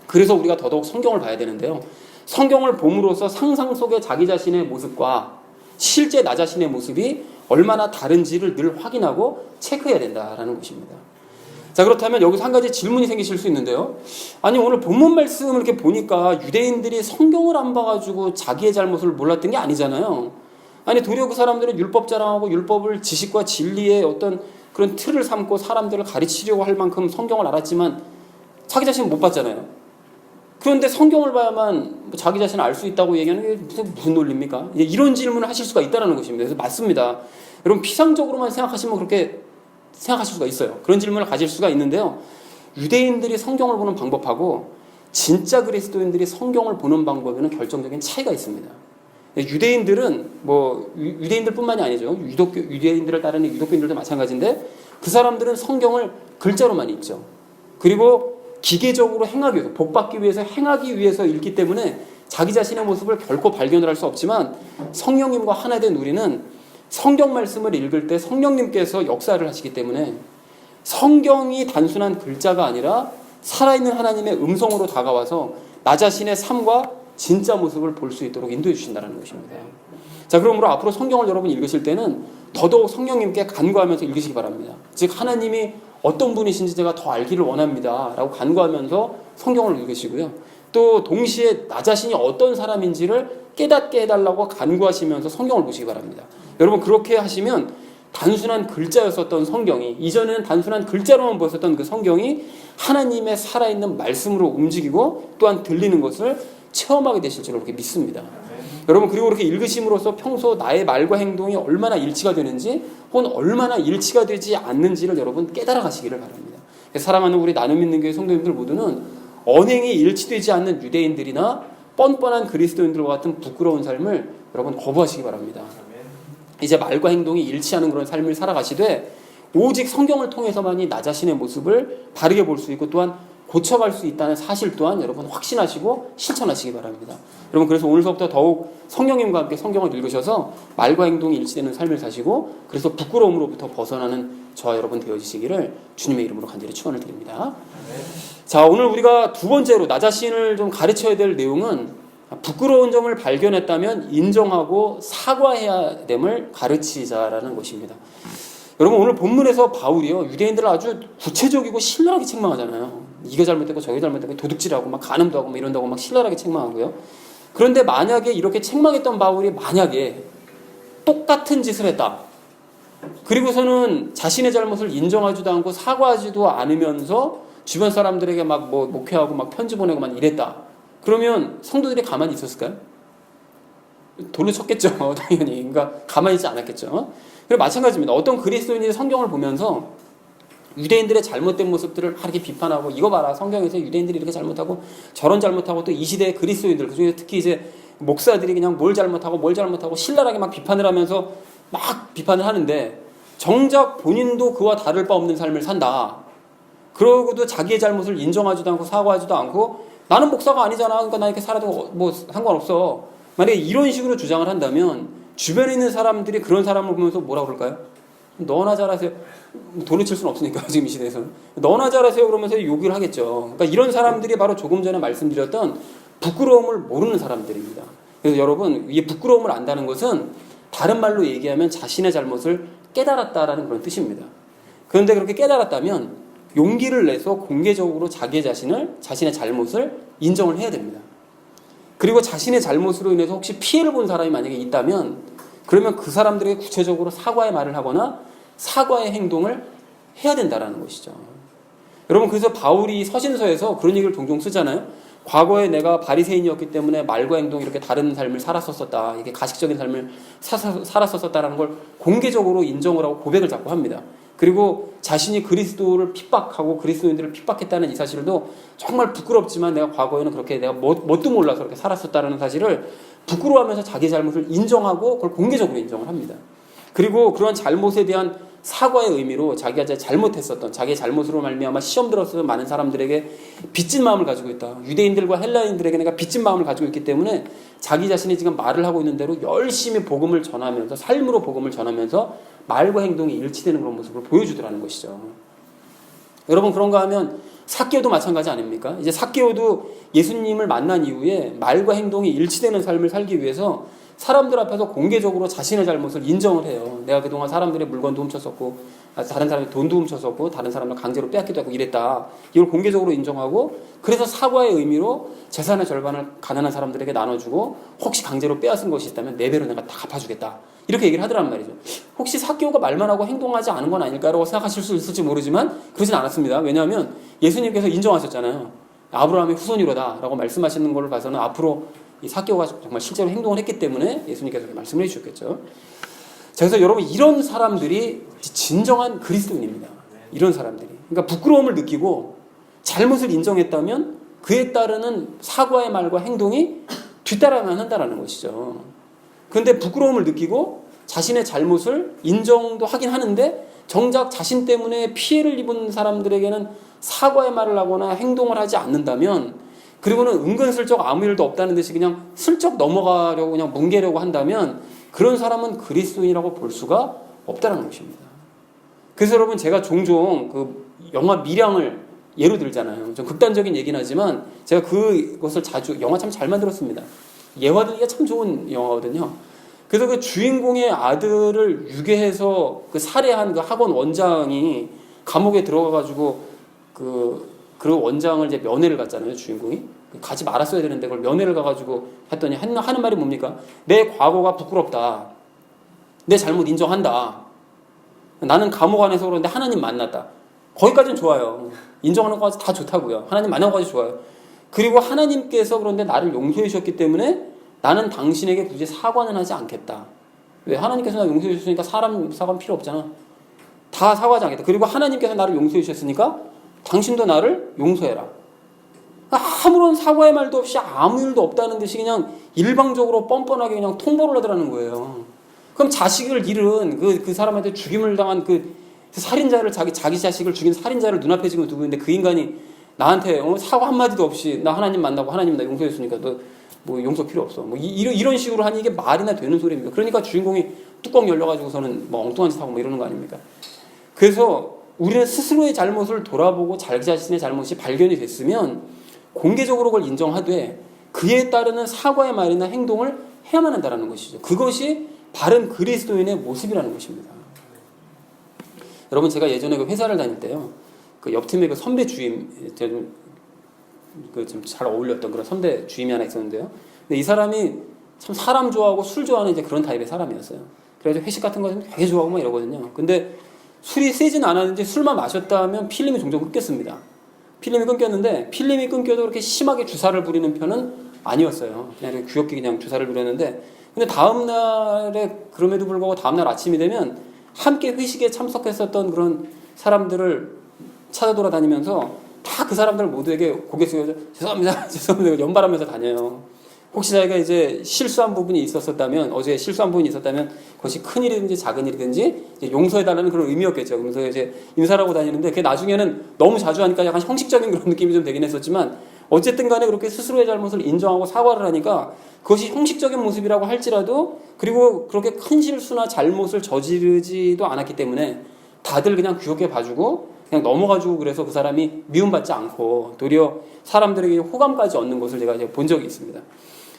그래서 우리가 더더욱 성경을 봐야 되는데요. 성경을 봄으로써 상상 속의 자기 자신의 모습과 실제 나 자신의 모습이 얼마나 다른지를 늘 확인하고 체크해야 된다라는 것입니다. 자, 그렇다면 여기서 한 가지 질문이 생기실 수 있는데요. 아니, 오늘 본문 말씀을 이렇게 보니까 유대인들이 성경을 안 봐가지고 자기의 잘못을 몰랐던 게 아니잖아요. 아니, 도리어 그 사람들은 율법 자랑하고 율법을 지식과 진리의 어떤 그런 틀을 삼고 사람들을 가르치려고 할 만큼 성경을 알았지만 자기 자신은 못 봤잖아요. 그런데 성경을 봐야만 자기 자신을 알 수 있다고 얘기하는 게 무슨 논리입니까? 이런 질문을 하실 수가 있다는 것입니다. 그래서 맞습니다. 여러분, 피상적으로만 생각하시면 그렇게 생각하실 수가 있어요. 그런 질문을 가질 수가 있는데요. 유대인들이 성경을 보는 방법하고 진짜 그리스도인들이 성경을 보는 방법에는 결정적인 차이가 있습니다. 유대인들은 유대인들뿐만이 아니죠. 유대인들을 따르는 유독교인들도 마찬가지인데, 그 사람들은 성경을 글자로만 읽죠. 그리고 기계적으로 행하기 위해서, 복받기 위해서, 행하기 위해서 읽기 때문에 자기 자신의 모습을 결코 발견을 할 수 없지만, 성령님과 하나 된 우리는 성경 말씀을 읽을 때 성령님께서 역사를 하시기 때문에 성경이 단순한 글자가 아니라 살아있는 하나님의 음성으로 다가와서 나 자신의 삶과 진짜 모습을 볼 수 있도록 인도해 주신다는 것입니다. 자, 그러므로 앞으로 성경을 여러분 읽으실 때는 더더욱 성령님께 간구하면서 읽으시기 바랍니다. 즉 하나님이 어떤 분이신지 제가 더 알기를 원합니다 라고 간구하면서 성경을 읽으시고요. 또 동시에 나 자신이 어떤 사람인지를 깨닫게 해달라고 간구하시면서 성경을 보시기 바랍니다. 여러분 그렇게 하시면 단순한 글자였었던 성경이, 이전에는 단순한 글자로만 보였었던 그 성경이 하나님의 살아있는 말씀으로 움직이고 또한 들리는 것을 체험하게 되실 줄로 그렇게 믿습니다. 여러분 그리고 그렇게 읽으심으로써 평소 나의 말과 행동이 얼마나 일치가 되는지 혹은 얼마나 일치가 되지 않는지를 여러분 깨달아 가시기를 바랍니다. 사랑하는 우리 나눔 믿는 교회 성도님들 모두는 언행이 일치되지 않는 유대인들이나 뻔뻔한 그리스도인들과 같은 부끄러운 삶을 여러분 거부하시기 바랍니다. 이제 말과 행동이 일치하는 그런 삶을 살아가시되 오직 성경을 통해서만이 나 자신의 모습을 바르게 볼 수 있고 또한 고쳐갈 수 있다는 사실 또한 여러분 확신하시고 실천하시기 바랍니다. 여러분 그래서 오늘서부터 더욱 성령님과 함께 성경을 읽으셔서 말과 행동이 일치되는 삶을 사시고 그래서 부끄러움으로부터 벗어나는 저와 여러분 되어지시기를 주님의 이름으로 간절히 축원을 드립니다. 자, 오늘 우리가 두 번째로 나 자신을 좀 가르쳐야 될 내용은 부끄러운 점을 발견했다면 인정하고 사과해야 됨을 가르치자라는 것입니다. 여러분 오늘 본문에서 바울이요 유대인들을 아주 구체적이고 신랄하게 책망하잖아요. 이게 잘못되고 저게 잘못되고 도둑질하고 막 간음도 하고 막 이런다고 막 신랄하게 책망하고요. 그런데 만약에 이렇게 책망했던 바울이 만약에 똑같은 짓을 했다. 그리고서는 자신의 잘못을 인정하지도 않고 사과하지도 않으면서 주변 사람들에게 막 뭐 목회하고 막 편지 보내고 막 이랬다. 그러면 성도들이 가만히 있었을까요? 돌로 쳤겠죠. 당연히. 그러니까 가만히 있지 않았겠죠. 그리고 마찬가지입니다. 어떤 그리스도인이 성경을 보면서 유대인들의 잘못된 모습들을 이렇게 비판하고 이거 봐라 성경에서 유대인들이 이렇게 잘못하고 저런 잘못하고 또 이 시대의 그리스도인들 그중에 특히 이제 목사들이 그냥 뭘 잘못하고 신랄하게 막 비판을 하면서 막 비판을 하는데 정작 본인도 그와 다를 바 없는 삶을 산다. 그러고도 자기의 잘못을 인정하지도 않고 사과하지도 않고 나는 목사가 아니잖아. 그러니까 나 이렇게 살아도 뭐 상관없어. 만약에 이런 식으로 주장을 한다면 주변에 있는 사람들이 그런 사람을 보면서 뭐라고 그럴까요? 너나 잘하세요. 돈을 칠 수는 없으니까 지금 이 시대에서는. 너나 잘하세요 그러면서 욕을 하겠죠. 그러니까 이런 사람들이 바로 조금 전에 말씀드렸던 부끄러움을 모르는 사람들입니다. 그래서 여러분 이 부끄러움을 안다는 것은 다른 말로 얘기하면 자신의 잘못을 깨달았다라는 그런 뜻입니다. 그런데 그렇게 깨달았다면 용기를 내서 공개적으로 자신의 잘못을 인정을 해야 됩니다. 그리고 자신의 잘못으로 인해서 혹시 피해를 본 사람이 만약에 있다면 그러면 그 사람들에게 구체적으로 사과의 말을 하거나 사과의 행동을 해야 된다는 것이죠. 여러분 그래서 바울이 서신서에서 그런 얘기를 종종 쓰잖아요. 과거에 내가 바리새인이었기 때문에 말과 행동이 이렇게 다른 삶을 살았었다. 이게 가식적인 삶을 살았었다라는 걸 공개적으로 인정을 하고 고백을 자꾸 합니다. 그리고 자신이 그리스도를 핍박하고 그리스도인들을 핍박했다는 이 사실도 정말 부끄럽지만 내가 과거에는 그렇게 내가 뭣도 몰라서 그렇게 살았었다는 사실을 부끄러워하면서 자기 잘못을 인정하고 그걸 공개적으로 인정을 합니다. 그리고 그러한 잘못에 대한 사과의 의미로 자기가 잘못했었던 자기의 잘못으로 말미암아 시험 들었던 많은 사람들에게 빚진 마음을 가지고 있다. 유대인들과 헬라인들에게 내가 빚진 마음을 가지고 있기 때문에 자기 자신이 지금 말을 하고 있는 대로 열심히 복음을 전하면서 삶으로 복음을 전하면서 말과 행동이 일치되는 그런 모습을 보여주더라는 것이죠. 여러분 그런가 하면 삭개오도 마찬가지 아닙니까? 이제 삭개오도 예수님을 만난 이후에 말과 행동이 일치되는 삶을 살기 위해서 사람들 앞에서 공개적으로 자신의 잘못을 인정을 해요. 내가 그동안 사람들의 물건도 훔쳤었고 다른 사람의 돈도 훔쳤었고 다른 사람을 강제로 빼앗기도 하고 이랬다. 이걸 공개적으로 인정하고 그래서 사과의 의미로 재산의 절반을 가난한 사람들에게 나눠주고 혹시 강제로 빼앗은 것이 있다면 4배로 내가 다 갚아주겠다. 이렇게 얘기를 하더란 말이죠. 혹시 삭개오가 말만 하고 행동하지 않은 건 아닐까라고 생각하실 수 있을지 모르지만 그러진 않았습니다. 왜냐하면 예수님께서 인정하셨잖아요. 아브라함의 후손이로다 라고 말씀하시는 걸 봐서는 앞으로 이 삭개오가 정말 실제로 행동을 했기 때문에 예수님께서 이렇게 말씀을 해주셨겠죠. 자, 그래서 여러분 이런 사람들이 진정한 그리스도인입니다. 이런 사람들이. 그러니까 부끄러움을 느끼고 잘못을 인정했다면 그에 따르는 사과의 말과 행동이 뒤따라만 한다는 것이죠. 그런데 부끄러움을 느끼고 자신의 잘못을 인정도 하긴 하는데 정작 자신 때문에 피해를 입은 사람들에게는 사과의 말을 하거나 행동을 하지 않는다면, 그리고는 은근슬쩍 아무 일도 없다는 듯이 그냥 슬쩍 넘어가려고 그냥 뭉개려고 한다면 그런 사람은 그리스도인이라고 볼 수가 없다는 것입니다. 그래서 여러분, 제가 종종 그 영화 밀양을 예로 들잖아요. 좀 극단적인 얘기는 하지만 제가 그것을 자주, 영화 참 잘 만들었습니다. 예화들기가 참 좋은 영화거든요. 그래서 그 주인공의 아들을 유괴해서 그 살해한 그 학원 원장이 감옥에 들어가가지고 그 원장을 이제 면회를 갔잖아요, 주인공이. 가지 말았어야 되는데 그걸 면회를 가가지고 했더니 하는 말이 뭡니까? 내 과거가 부끄럽다. 내 잘못 인정한다. 나는 감옥 안에서 그런데 하나님 만났다. 거기까지는 좋아요. 인정하는 것까지 다 좋다고요. 하나님 만난 것까지 좋아요. 그리고 하나님께서 그런데 나를 용서해 주셨기 때문에 나는 당신에게 굳이 사과는 하지 않겠다. 왜? 하나님께서 나를 용서해 주셨으니까 사람 사과는 필요 없잖아. 다 사과하지 않겠다. 그리고 하나님께서 나를 용서해 주셨으니까 당신도 나를 용서해라. 아무런 사과의 말도 없이 아무 일도 없다는 듯이 그냥 일방적으로 뻔뻔하게 그냥 통보를 하더라는 거예요. 그럼 자식을 잃은 그 사람한테 죽임을 당한 그 살인자를, 자기 자식을 죽인 살인자를 눈앞에 지금 두고 있는데 그 인간이 나한테 사과 한마디도 없이 나 하나님 만나고 하나님 나 용서했으니까 너 뭐 용서 필요 없어. 뭐 이런 식으로 하니 이게 말이나 되는 소리입니까? 그러니까 주인공이 뚜껑 열려가지고서는 뭐 엉뚱한 짓 하고 뭐 이러는 거 아닙니까? 그래서 우리는 스스로의 잘못을 돌아보고 자기 자신의 잘못이 발견이 됐으면 공개적으로 그걸 인정하되 그에 따르는 사과의 말이나 행동을 해야만 한다는 것이죠. 그것이 바른 그리스도인의 모습이라는 것입니다. 여러분, 제가 예전에 그 회사를 다닐 때요, 그 옆 팀에 그 선배 주임, 좀 잘 어울렸던 그런 선배 주임이 하나 있었는데요. 근데 이 사람이 참 사람 좋아하고 술 좋아하는 이제 그런 타입의 사람이었어요. 그래서 회식 같은 거 되게 좋아하고 막 이러거든요. 근데 술이 세진 않았는지 술만 마셨다면 필름이 종종 끊겼습니다. 필름이 끊겼는데 필름이 끊겨도 그렇게 심하게 주사를 부리는 편은 아니었어요. 그냥 귀엽게 그냥 주사를 부렸는데, 근데 다음 날에 그럼에도 불구하고 다음 날 아침이 되면 함께 회식에 참석했었던 그런 사람들을 찾아 돌아다니면서 다 그 사람들 모두에게 고개 숙여서 죄송합니다, 죄송합니다 연발하면서 다녀요. 혹시 자기가 이제 실수한 부분이 있었다면, 어제 실수한 부분이 있었다면 그것이 큰 일이든지 작은 일이든지 이제 용서해달라는 그런 의미였겠죠. 그러면서 이제 인사를 하고 다니는데 그게 나중에는 너무 자주 하니까 약간 형식적인 그런 느낌이 좀 되긴 했었지만 어쨌든 간에 그렇게 스스로의 잘못을 인정하고 사과를 하니까 그것이 형식적인 모습이라고 할지라도, 그리고 그렇게 큰 실수나 잘못을 저지르지도 않았기 때문에 다들 그냥 귀엽게 봐주고 그냥 넘어가지고, 그래서 그 사람이 미움받지 않고 도리어 사람들에게 호감까지 얻는 것을 제가 본 적이 있습니다.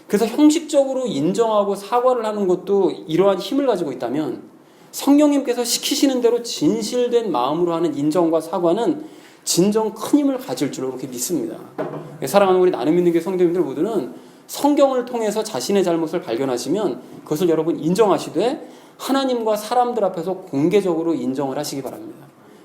그래서 형식적으로 인정하고 사과를 하는 것도 이러한 힘을 가지고 있다면 성령님께서 시키시는 대로 진실된 마음으로 하는 인정과 사과는 진정 큰 힘을 가질 줄로 그렇게 믿습니다. 사랑하는 우리 나눔 있는 교회 성도님들 모두는 성경을 통해서 자신의 잘못을 발견하시면 그것을 여러분 인정하시되 하나님과 사람들 앞에서 공개적으로 인정을 하시기 바랍니다.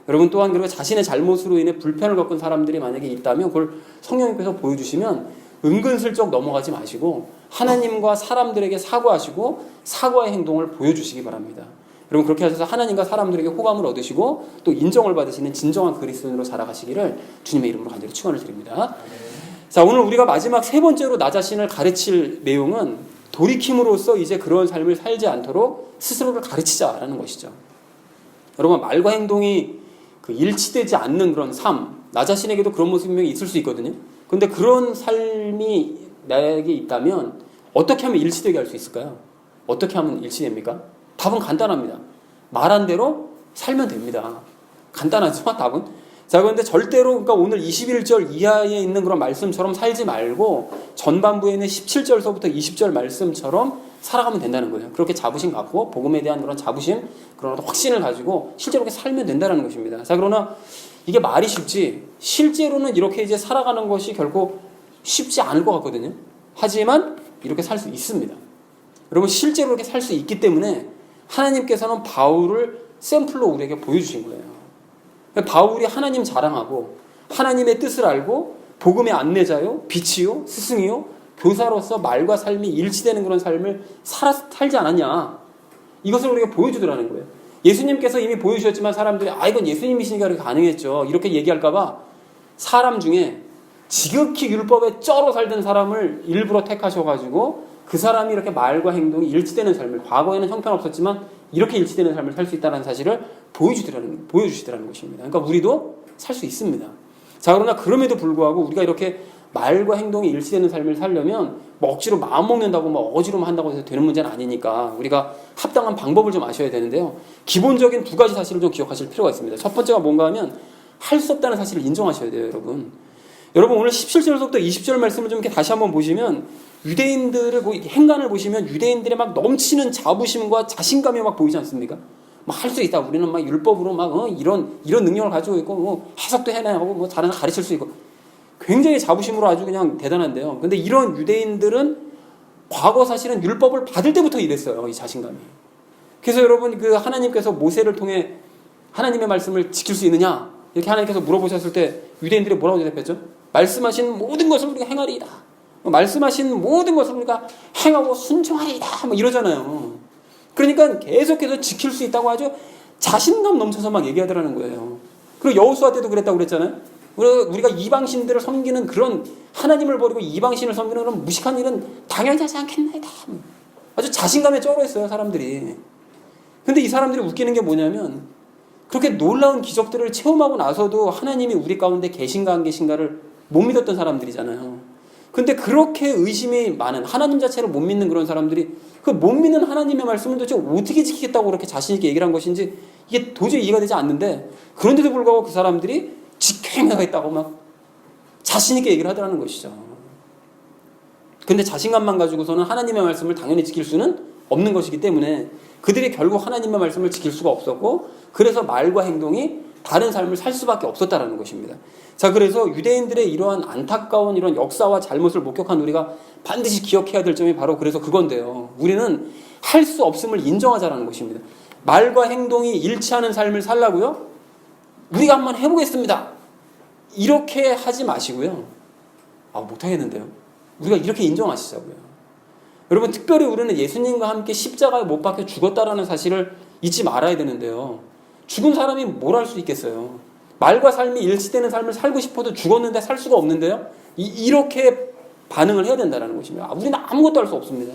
여러분 또한 그리고 자신의 잘못으로 인해 불편을 겪은 사람들이 만약에 있다면 그걸 성령님께서 보여주시면 은근슬쩍 넘어가지 마시고 하나님과 사람들에게 사과하시고 사과의 행동을 보여주시기 바랍니다. 여러분 그렇게 하셔서 하나님과 사람들에게 호감을 얻으시고 또 인정을 받으시는 진정한 그리스도인으로 살아가시기를 주님의 이름으로 간절히 축원을 드립니다. 자, 오늘 우리가 마지막 세 번째로 나 자신을 가르칠 내용은 돌이킴으로써 이제 그런 삶을 살지 않도록 스스로를 가르치자라는 것이죠. 여러분 말과 행동이 일치되지 않는 그런 삶, 나 자신에게도 그런 모습이 분명히 있을 수 있거든요. 근데 그런 삶이 나에게 있다면 어떻게 하면 일치되게 할 수 있을까요? 어떻게 하면 일치됩니까? 답은 간단합니다. 말한 대로 살면 됩니다. 간단하죠, 답은? 자, 그런데 절대로, 그러니까 오늘 21절 이하에 있는 그런 말씀처럼 살지 말고 전반부에 있는 17절서부터 20절 말씀처럼 살아가면 된다는 거예요. 그렇게 자부심 갖고 복음에 대한 그런 자부심, 그런 확신을 가지고 실제로 그렇게 살면 된다는 것입니다. 자, 그러나 이게 말이 쉽지 실제로는 이렇게 이제 살아가는 것이 결코 쉽지 않을 것 같거든요. 하지만 이렇게 살 수 있습니다. 여러분 실제로 이렇게 살 수 있기 때문에 하나님께서는 바울을 샘플로 우리에게 보여주신 거예요. 바울이 하나님 자랑하고 하나님의 뜻을 알고 복음의 안내자요, 빛이요, 스승이요, 교사로서 말과 삶이 일치되는 그런 삶을 살지 않았냐, 이것을 우리에게 보여주더라는 거예요. 예수님께서 이미 보여주셨지만 사람들이 이건 예수님이시니까 그렇게 가능했죠 이렇게 얘기할까봐 사람 중에 지극히 율법에 쩔어 살던 사람을 일부러 택하셔가지고 그 사람이 이렇게 말과 행동이 일치되는 삶을, 과거에는 형편없었지만 이렇게 일치되는 삶을 살 수 있다는 사실을 보여주시더라는 것입니다. 그러니까 우리도 살 수 있습니다. 자, 그러나 그럼에도 불구하고 우리가 이렇게 말과 행동이 일치되는 삶을 살려면 뭐 억지로 마음 먹는다고 뭐 어지로만 한다고 해서 되는 문제는 아니니까 우리가 합당한 방법을 좀 아셔야 되는데요. 기본적인 두 가지 사실을 좀 기억하실 필요가 있습니다. 첫 번째가 뭔가 하면 할 수 없다는 사실을 인정하셔야 돼요, 여러분. 여러분 오늘 17절부터 20절 말씀을 좀 이렇게 다시 한번 보시면 유대인들의 행간을 보시면 유대인들의 막 넘치는 자부심과 자신감이 막 보이지 않습니까? 막 할 수 있다. 우리는 막 율법으로 막 이런 능력을 가지고 있고 뭐 해석도 해내고 뭐 잘하는 가르칠 수 있고 굉장히 자부심으로 아주 그냥 대단한데요. 근데 이런 유대인들은 과거 사실은 율법을 받을 때부터 이랬어요. 이 자신감이. 그래서 여러분 그 하나님께서 모세를 통해 하나님의 말씀을 지킬 수 있느냐 이렇게 하나님께서 물어보셨을 때 유대인들이 뭐라고 대답했죠? 말씀하신 모든 것을 우리가 행하리이다. 말씀하신 모든 것을 우리가 행하고 순종하리이다. 뭐 이러잖아요. 그러니까 계속해서 지킬 수 있다고 아주 자신감 넘쳐서 막 얘기하더라는 거예요. 그리고 여호수아 때도 그랬다고 그랬잖아요. 우리가 이방신들을 섬기는 그런 하나님을 버리고 이방신을 섬기는 그런 무식한 일은 당연히 하지 않겠나이다. 아주 자신감에 쩔어 있어요, 사람들이. 근데 이 사람들이 웃기는 게 뭐냐면 그렇게 놀라운 기적들을 체험하고 나서도 하나님이 우리 가운데 계신가 안 계신가를 못 믿었던 사람들이잖아요. 근데 그렇게 의심이 많은 하나님 자체를 못 믿는 그런 사람들이 그 못 믿는 하나님의 말씀을 도대체 어떻게 지키겠다고 그렇게 자신 있게 얘기를 한 것인지 이게 도저히 이해가 되지 않는데 그런데도 불구하고 그 사람들이 지켜 행하겠다고 막 자신 있게 얘기를 하더라는 것이죠. 근데 자신감만 가지고서는 하나님의 말씀을 당연히 지킬 수는 없는 것이기 때문에 그들이 결국 하나님의 말씀을 지킬 수가 없었고 그래서 말과 행동이 다른 삶을 살 수밖에 없었다라는 것입니다. 자, 그래서 유대인들의 이러한 안타까운 이런 역사와 잘못을 목격한 우리가 반드시 기억해야 될 점이 바로 그래서 그건데요. 우리는 할 수 없음을 인정하자라는 것입니다. 말과 행동이 일치하는 삶을 살라고요? 우리가 한번 해보겠습니다. 이렇게 하지 마시고요. 못하겠는데요. 우리가 이렇게 인정하시자고요. 여러분 특별히 우리는 예수님과 함께 십자가에 못 박혀 죽었다라는 사실을 잊지 말아야 되는데요. 죽은 사람이 뭘 할 수 있겠어요. 말과 삶이 일치되는 삶을 살고 싶어도 죽었는데 살 수가 없는데요. 이렇게 반응을 해야 된다는 것입니다. 우리는 아무것도 할 수 없습니다.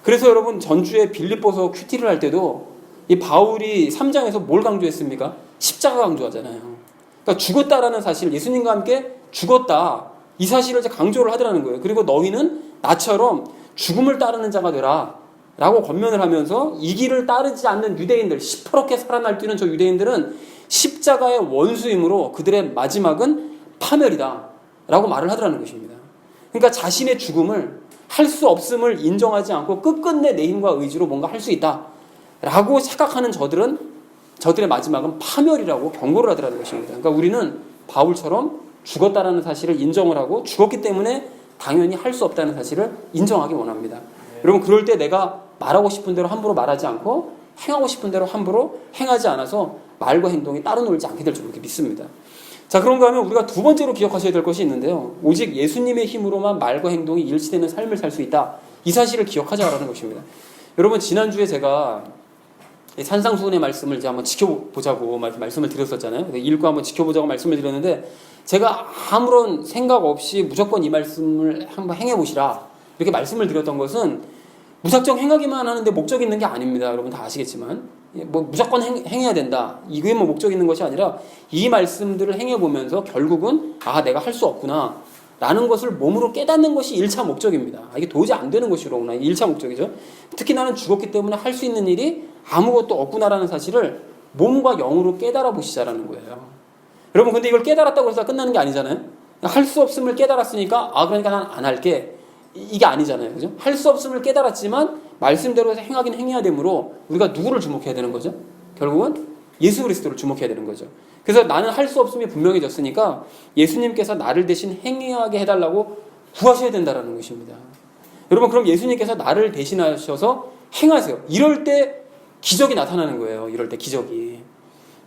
그래서 여러분 전주에 빌립보서 큐티를 할 때도 이 바울이 3장에서 뭘 강조했습니까? 십자가 강조하잖아요. 그러니까 죽었다라는 사실, 예수님과 함께 죽었다. 이 사실을 이제 강조를 하더라는 거예요. 그리고 너희는 나처럼 죽음을 따르는 자가 되라. 라고 권면을 하면서 이 길을 따르지 않는 유대인들, 시퍼렇게 살아날뛰는 저 유대인들은 십자가의 원수이므로 그들의 마지막은 파멸이다. 라고 말을 하더라는 것입니다. 그러니까 자신의 죽음을 할 수 없음을 인정하지 않고 끝끝내 내 힘과 의지로 뭔가 할 수 있다. 라고 착각하는 저들의 마지막은 파멸이라고 경고를 하더라는 것입니다. 그러니까 우리는 바울처럼 죽었다라는 사실을 인정을 하고 죽었기 때문에 당연히 할 수 없다는 사실을 인정하기 원합니다. 여러분 그럴 때 내가 말하고 싶은 대로 함부로 말하지 않고 행하고 싶은 대로 함부로 행하지 않아서 말과 행동이 따로 놀지 않게 될 줄 그렇게 믿습니다. 자, 그런가 하면 우리가 두 번째로 기억하셔야 될 것이 있는데요. 오직 예수님의 힘으로만 말과 행동이 일치되는 삶을 살 수 있다. 이 사실을 기억하자라는 것입니다. 여러분 지난주에 제가 산상수훈의 말씀을 이제 한번 지켜보자고 말씀을 드렸었잖아요. 읽고 한번 지켜보자고 말씀을 드렸는데 제가 아무런 생각 없이 무조건 이 말씀을 한번 행해보시라 이렇게 말씀을 드렸던 것은 무작정 행하기만 하는데 목적이 있는 게 아닙니다. 여러분 다 아시겠지만 뭐 무조건 행해야 된다. 이게 뭐 목적이 있는 것이 아니라 이 말씀들을 행해보면서 결국은 내가 할 수 없구나 라는 것을 몸으로 깨닫는 것이 1차 목적입니다. 이게 도저히 안 되는 것이로구나. 1차 목적이죠. 특히 나는 죽었기 때문에 할 수 있는 일이 아무것도 없구나라는 사실을 몸과 영으로 깨달아 보시자라는 거예요. 여러분 근데 이걸 깨달았다고 해서 끝나는 게 아니잖아요. 할 수 없음을 깨달았으니까 그러니까 난 안 할게. 이게 아니잖아요. 그죠? 할 수 없음을 깨달았지만 말씀대로 해서 행하긴 행해야 되므로 우리가 누구를 주목해야 되는 거죠? 결국은 예수 그리스도를 주목해야 되는 거죠. 그래서 나는 할 수 없음이 분명해졌으니까 예수님께서 나를 대신 행하게 해달라고 구하셔야 된다는 것입니다. 여러분 그럼 예수님께서 나를 대신하셔서 행하세요. 이럴 때 기적이 나타나는 거예요. 이럴 때 기적이.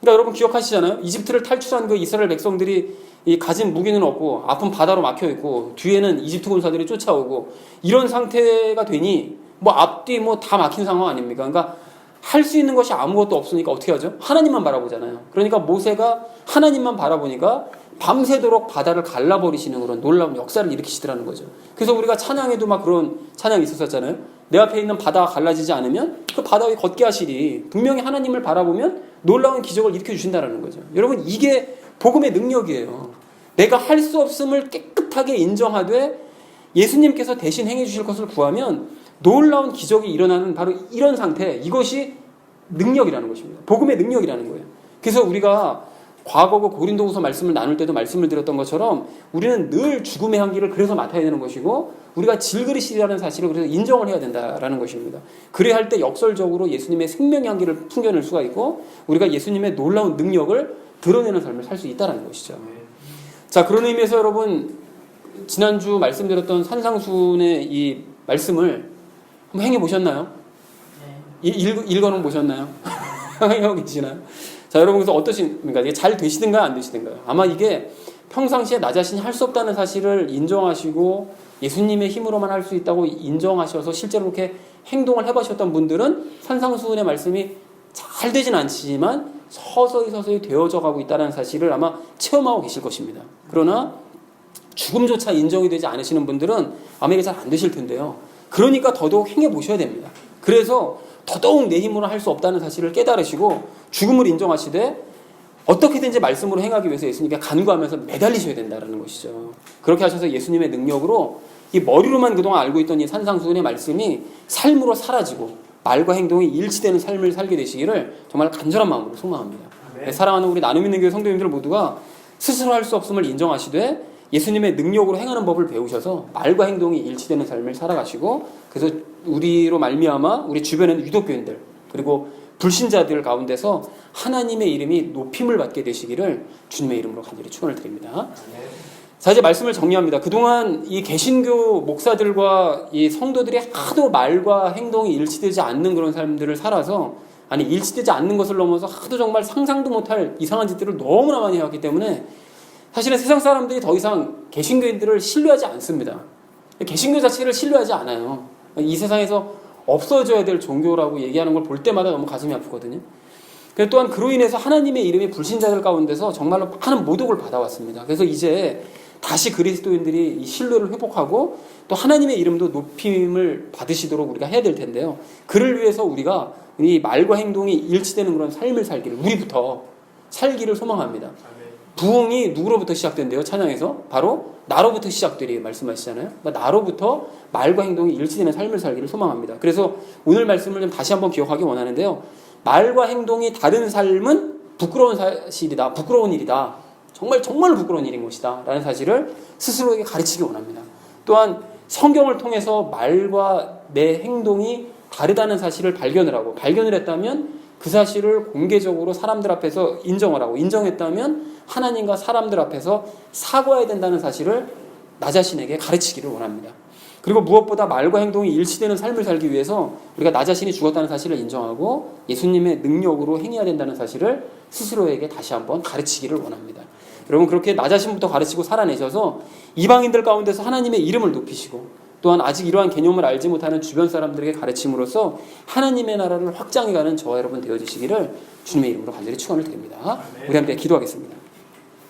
그러니까 여러분 기억하시잖아요. 이집트를 탈출한 그 이스라엘 백성들이 이 가진 무기는 없고 아픈 바다로 막혀있고 뒤에는 이집트 군사들이 쫓아오고 이런 상태가 되니 뭐 앞뒤 뭐 다 막힌 상황 아닙니까? 그러니까 할 수 있는 것이 아무것도 없으니까 어떻게 하죠? 하나님만 바라보잖아요. 그러니까 모세가 하나님만 바라보니까 밤새도록 바다를 갈라버리시는 그런 놀라운 역사를 일으키시더라는 거죠. 그래서 우리가 찬양에도 막 그런 찬양이 있었잖아요. 내 앞에 있는 바다가 갈라지지 않으면 그 바다 위에 걷게 하시리. 분명히 하나님을 바라보면 놀라운 기적을 일으켜 주신다는 거죠. 여러분, 이게 복음의 능력이에요. 내가 할 수 없음을 깨끗하게 인정하되 예수님께서 대신 행해 주실 것을 구하면 놀라운 기적이 일어나는 바로 이런 상태, 이것이 능력이라는 것입니다. 복음의 능력이라는 거예요. 그래서 우리가 과거고 고린도후서 말씀을 나눌 때도 말씀을 드렸던 것처럼 우리는 늘 죽음의 향기를 그래서 맡아야 되는 것이고 우리가 질그릇이라는 사실을 그래서 인정을 해야 된다라는 것입니다. 그래야 할 때 역설적으로 예수님의 생명의 향기를 풍겨낼 수가 있고 우리가 예수님의 놀라운 능력을 드러내는 삶을 살 수 있다는 것이죠. 자, 그런 의미에서 여러분, 지난주 말씀드렸던 산상수훈의 이 말씀을 한번 행해 보셨나요? 읽어는 보셨나요? 행하고 계시나요? 자, 여러분, 그래서 어떠십니까? 이게 잘 되시든가요, 안 되시든가요? 아마 이게 평상시에 나 자신이 할 수 없다는 사실을 인정하시고 예수님의 힘으로만 할 수 있다고 인정하셔서 실제로 그렇게 행동을 해보셨던 분들은 산상수훈의 말씀이 잘 되진 않지만 서서히 되어져 가고 있다는 사실을 아마 체험하고 계실 것입니다. 그러나 죽음조차 인정이 되지 않으시는 분들은 아마 이게 잘 안 되실 텐데요. 그러니까 더더욱 행해 보셔야 됩니다. 그래서 더더욱 내 힘으로 할 수 없다는 사실을 깨달으시고 죽음을 인정하시되 어떻게든지 말씀으로 행하기 위해서 예수님께 간구하면서 매달리셔야 된다는 것이죠. 그렇게 하셔서 예수님의 능력으로 이 머리로만 그동안 알고 있던 이 산상수훈의 말씀이 삶으로 사라지고 말과 행동이 일치되는 삶을 살게 되시기를 정말 간절한 마음으로 소망합니다. 네. 사랑하는 우리 나눔 있는 교회 성도님들 모두가 스스로 할 수 없음을 인정하시되 예수님의 능력으로 행하는 법을 배우셔서 말과 행동이 일치되는 삶을 살아가시고 그래서 우리로 말미암아 우리 주변에는 유독교인들 그리고 불신자들 가운데서 하나님의 이름이 높임을 받게 되시기를 주님의 이름으로 간절히 축원을 드립니다. 자, 이제 말씀을 정리합니다. 그동안 이 개신교 목사들과 이 성도들이 하도 말과 행동이 일치되지 않는 그런 삶들을 살아서 아니 일치되지 않는 것을 넘어서 하도 정말 상상도 못할 이상한 짓들을 너무나 많이 해왔기 때문에 사실은 세상 사람들이 더 이상 개신교인들을 신뢰하지 않습니다. 개신교 자체를 신뢰하지 않아요. 이 세상에서 없어져야 될 종교라고 얘기하는 걸 볼 때마다 너무 가슴이 아프거든요. 또한 그로 인해서 하나님의 이름이 불신자들 가운데서 정말로 많은 모독을 받아왔습니다. 그래서 이제 다시 그리스도인들이 이 신뢰를 회복하고 또 하나님의 이름도 높임을 받으시도록 우리가 해야 될 텐데요. 그를 위해서 우리가 이 말과 행동이 일치되는 그런 삶을 살기를 우리부터 살기를 소망합니다. 부흥이 누구로부터 시작된대요? 찬양에서 바로 나로부터 시작되리 말씀하시잖아요. 그러니까 나로부터 말과 행동이 일치되는 삶을 살기를 소망합니다. 그래서 오늘 말씀을 좀 다시 한번 기억하기 원하는데요. 말과 행동이 다른 삶은 부끄러운 사실이다. 부끄러운 일이다. 정말 부끄러운 일인 것이다. 라는 사실을 스스로에게 가르치기 원합니다. 또한 성경을 통해서 말과 내 행동이 다르다는 사실을 발견을 했다면 그 사실을 공개적으로 사람들 앞에서 인정을 하고 인정했다면 하나님과 사람들 앞에서 사과해야 된다는 사실을 나 자신에게 가르치기를 원합니다. 그리고 무엇보다 말과 행동이 일치되는 삶을 살기 위해서 우리가 나 자신이 죽었다는 사실을 인정하고 예수님의 능력으로 행해야 된다는 사실을 스스로에게 다시 한번 가르치기를 원합니다. 여러분, 그렇게 나 자신부터 가르치고 살아내셔서 이방인들 가운데서 하나님의 이름을 높이시고 또한 아직 이러한 개념을 알지 못하는 주변 사람들에게 가르침으로써 하나님의 나라를 확장해가는 저와 여러분 되어주시기를 주님의 이름으로 간절히 축원을 드립니다. 우리 함께 기도하겠습니다.